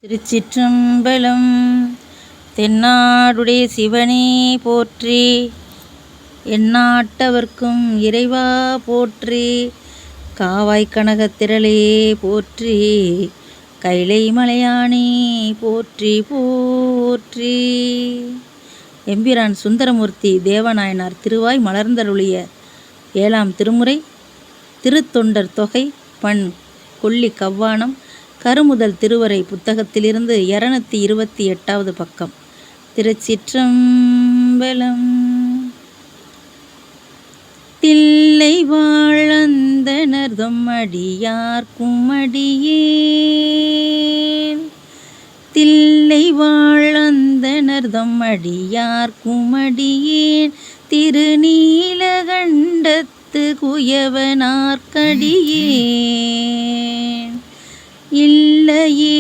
திருச்சிற்றம்பலம். தென்னாடுடைய சிவனே போற்றி, எந்நாட்டவர்க்கும் இறைவா போற்றி, காவாய் கனகத்திரளே போற்றி, கைலை மலையானே போற்றி போற்றி. எம்பிரான் சுந்தரமூர்த்தி தேவநாயனார் திருவாய் மலர்ந்தருளிய 7ஆம் திருமுறை திருத்தொண்டர் தொகை பண் கொல்லி கவ்வானம் கருமுதல் திருவரை புத்தகத்திலிருந்து 228வது பக்கம். திருச்சிற்றம்பலம். தில்லை வாழந்தனர்தம் அடியார்க்கும் அடியேன், தில்லை வாழந்தனர்தம் அடியார்க்கும் அடியேன், திருநீலகண்டத்து குயவனார்க்கடியேன், இல்லையே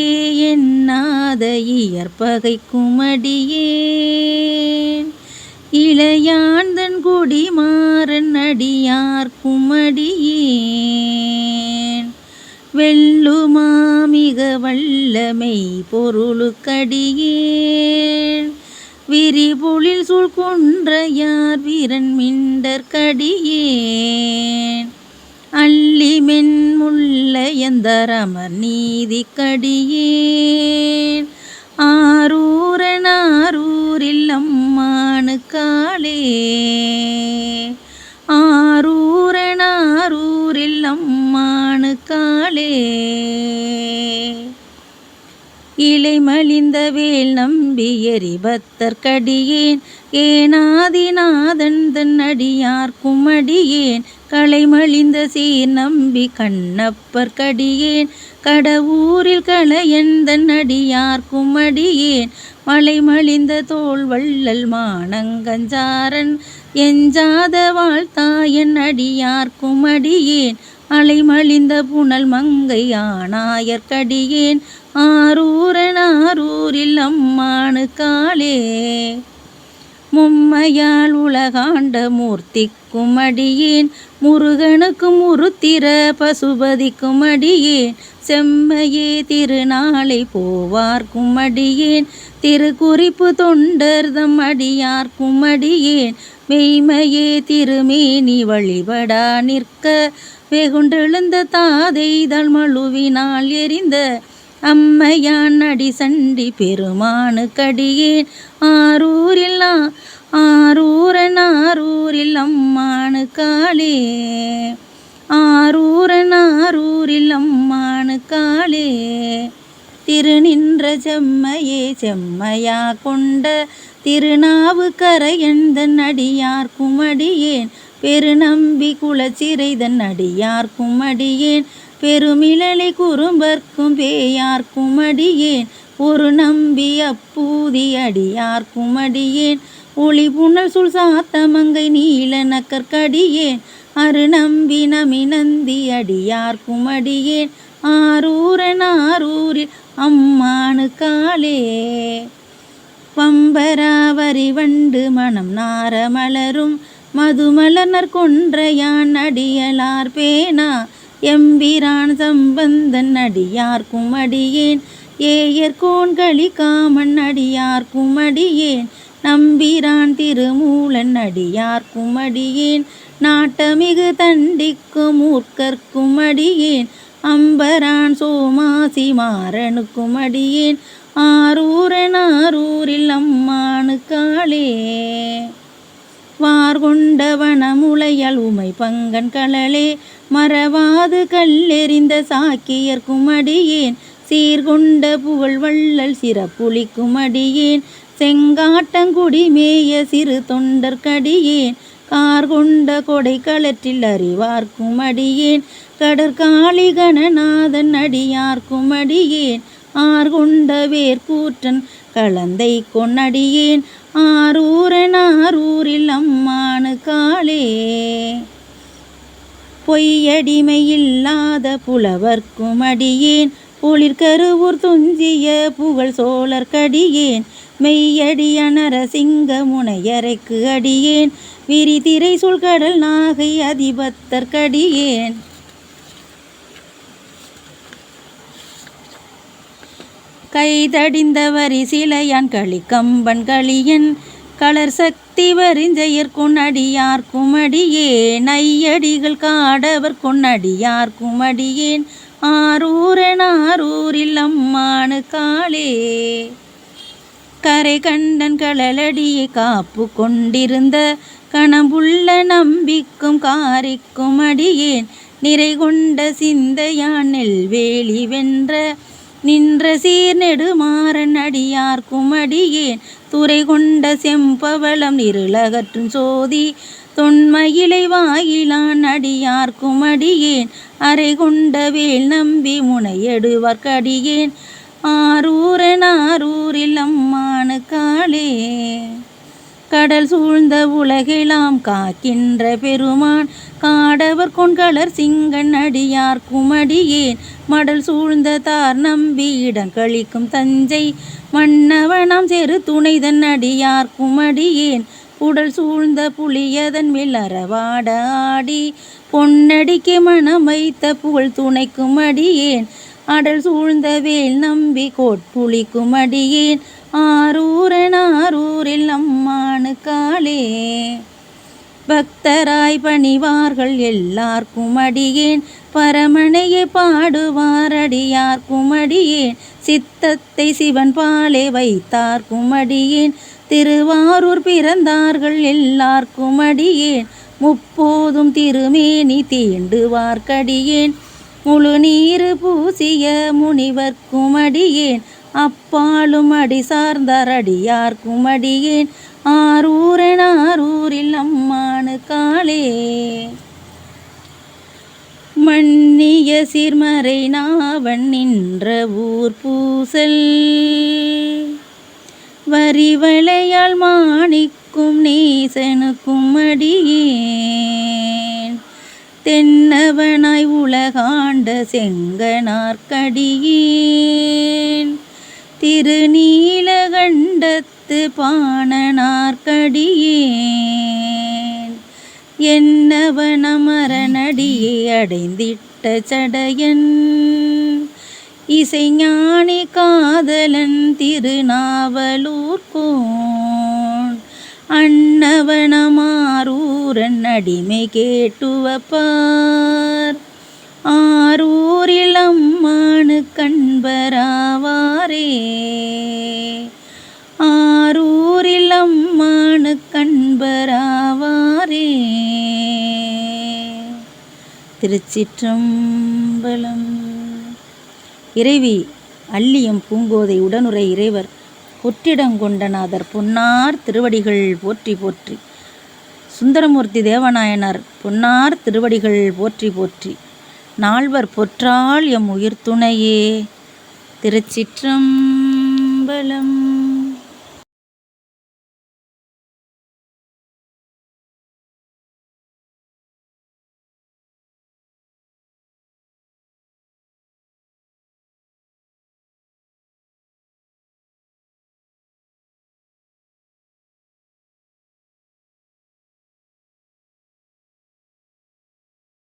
என்னாத இயற்பகைக்கும் அடியேன், இளையாந்தன் குடிமாறன் அடியார்க்கும் அடியேன், வெல்லுமா மிக வல்லமை பொருளுக்கடியேன், விரிபொழில் சூழ் கொன்றையார் வீரன் மிண்டற்கடியேன், அல்லிமென் முல்லையந்தரமர் நீதிக்கடியேன், ஆரூரனாரூரில் அம்மானுக்காலே, ஆரூரனாரூரில் அம்மானுக்காலே, இலைமலிந்த வேல் நம்பி எரிபத்தற்கடியேன், ஏனாதிநாதன் தன் அடியார்க்கும் அடியேன், களைமலிந்த சீர் நம்பி கண்ணப்பர்க்கடியேன், கடவுரில் களையன் தன் அடியார்க்கும் அடியேன், மலைமலிந்த தோள் வள்ளல் மானங்கஞ்சாரன் எஞ்சாத வாழ்த்தாயன் அடியார்க்கும் அடியேன், அலைமலிந்த புனல் மங்கை ஆனாயற்கடியேன், ஆரூரனாரூரில் அம்மானுக்காலே, மும்மையால் உலகாண்ட மூர்த்திக்கும் அடியேன், முருகனுக்கும் முருத்திர பசுபதிக்கும் அடியேன், செம்மையே திருநாளை போவார்க்கும் அடியேன், திருக்குறிப்பு தொண்டர்தம் அடியார்க்கும் அடியேன், மெய்மையே திருமேனி வழிபடா நிற்க வெகுண்டெழுந்த தாதைதழ் மழுவினால் எரிந்த அம்மையான் அடி சண்டி பெருமானுக்கடியேன், ஆரூரில் ஆரூரனாரூரில் அம்மானுக்காலே, ஆரூரனாரூரில் அம்மானுக்காலே, திருநின்ற செம்மையே செம்மையா கொண்ட திருநாவுக்கரையந்தன் அடியார்க்கும் அடியேன், பெருநம்பி குலச்சிறைதன் அடியார்க்கும் அடியேன், பெருமிழலை குறும்பர்க்கும் பேயார்க்கும் அடியேன், ஒரு நம்பி அப்பூதி அடியார்க்கும் அடியேன், ஒளி புனல் சுள் சாத்தமங்கை நீல நக்கற்கடியேன், அரு நம்பி நமிநந்தி அடியார்க்கும் அடியேன், ஆரூரனாரூரில் அம்மானுக்காலே, பம்பராவரி வண்டு மனம் நார மலரும் மதுமலர்னர் கொன்றையான் அடியலார் பேனா, எம்பிரான் சம்பந்தன் அடியார்க்கும் அடியேன், ஏயர்கோன்களி காமன் அடியார்க்கும் அடியேன், நம்பிரான் திருமூலன் அடியார்க்கும் அடியேன், நாட்டமிகு தண்டிக்கும் மூர்க்கர்க்கும் அடியேன், அம்பரான் சோமாசி மாறனுக்கும் அடியேன், ஆரூரனாரூரில் அம்மானுக்காலே, வார்கொண்ட வனமுலையால் உமை பங்கன் களலே மறவாது கல்லெறிந்த சாக்கியர்க்கும் அடியேன், சீர்கொண்ட புகழ் வள்ளல் சிறப்புலிக்கும் அடியேன், செங்காட்டங்குடிமேய சிறு தொண்டர்க்கடியேன், கார்கொண்ட கொடை களற்றில் அறிவார்க்கும் அடியேன், கடற்காளி கணநாதன் அடியார்க்கும் அடியேன், ஆர்கொண்ட வேர்க்கூற்றன் கலந்தை கொன்னடியேன், ஆரூரனாரூரில் அம்மானுக்காலே, பொய்யடிமையில்லாத புலவர்க்கும் அடியேன், பொழிற்கருவூர் துஞ்சிய புகழ் சோழர்க்கடியேன், மெய்யடிய நரசிங்க முனையரைக்கு அடியேன், விரிதிரை சூழ்கடல் நாகை அதிபத்தற்கடியேன், கைதடிந்த வரிசிலையான் களிக்கம்பன் களியன் களர் சக்தி வரிஞ்செயற் கொன்னடியார்க்கும் அடியேன் ஐயடிகள் காடவர் கொன்னடியார்க்கும் அடியேன் ஆரூரில் அம்மானு காளே. கரை கண்டன் களலடியை காப்பு கொண்டிருந்த கணம்புள்ள நம்பிக்கும் காரிக்கும் அடியேன் நிறை கொண்ட சிந்தையான் நெல்வேலி வென்ற நின்ற சீர் நெடுமாறன் அடியார்க்கும் அடியேன் துறை கொண்ட செம்பவளம் இருளகற்றும் சோதி தொன்மயிலை வாயிலான் அடியார்க்கும் அடியேன் அறை கொண்ட வேல் நம்பி முனையெடுவார்க்கடியேன் ஆரூரில் அம்மானு காளே. கடல் சூழ்ந்த உலகெல்லாம் காக்கின்ற பெருமான் காடவர் கொண்களர் சிங்கன் அடியார்க்கும் அடியேன் மடல் சூழ்ந்த தார் நம்பி இடங்களிக்கும் தஞ்சை மன்னவனாம் செரு துணைதன் அடியார்க்கும் அடியேன் உடல் சூழ்ந்த புலியதன் மேல் அறவாட ஆடி பொன்னடிக்கு மனம் வைத்த புகழ் துணைக்கும் அடியேன் அடல் சூழ்ந்த வேல் நம்பி கோட்புலிக்கும் அடியேன் ஆரூரில் அம்மானு காளே. பக்தராய் பணிவார்கள் எல்லார்க்கும் அடியேன் பரமனையை பாடுவார் அடியார்க்கும் அடியேன் சித்தத்தை சிவன் பாலே வைத்தார்க்கும் அடியேன் திருவாரூர் பிறந்தார்கள் எல்லார்க்கும் அடியேன் முப்போதும் திருமேனி தீண்டுவார்க்கடியேன் முழு நீரு பூசிய முனிவர்க்கும் அடியேன் அப்பாலும் அடி சார்ந்தார் அடியார்க்கும் அடியேன் ஆரூரில் அம்மானு காளே. மன்னிய சீர்மறை நாவன் நின்ற ஊர் பூசல் வரிவளையால் மாணிக்கும் நேசனுக்கும் அடியேன் தென்னவனாய் உலகாண்ட செங்கனார்க்கடியேன் திருநீலகண்டத்து பாணனார்க்கடியேன் என்னவனமரனடியை அடைந்திட்ட சடையன் இசைஞானி காதலன் திருநாவலூர்கோன் அன்னவனமாரூரன் அடிமை கேட்டுவப்பார் ஆரூரில் அம்மானு கண்பராவாரே ஆரூரில் அம்மானு கண்பராவாரே. திருச்சிற்றம்பலம். இறைவி அள்ளியம் பூங்கோதை உடனுரை இறைவர் பொற்றிடங்கொண்டநாதர் பொன்னார் திருவடிகள் போற்றி போற்றி. சுந்தரமூர்த்தி தேவநாயனார் பொன்னார் திருவடிகள் போற்றி போற்றி. நால்வர் பொற்றால் எம் உயிர் துணையே. திருச்சிற்றம்பலம்.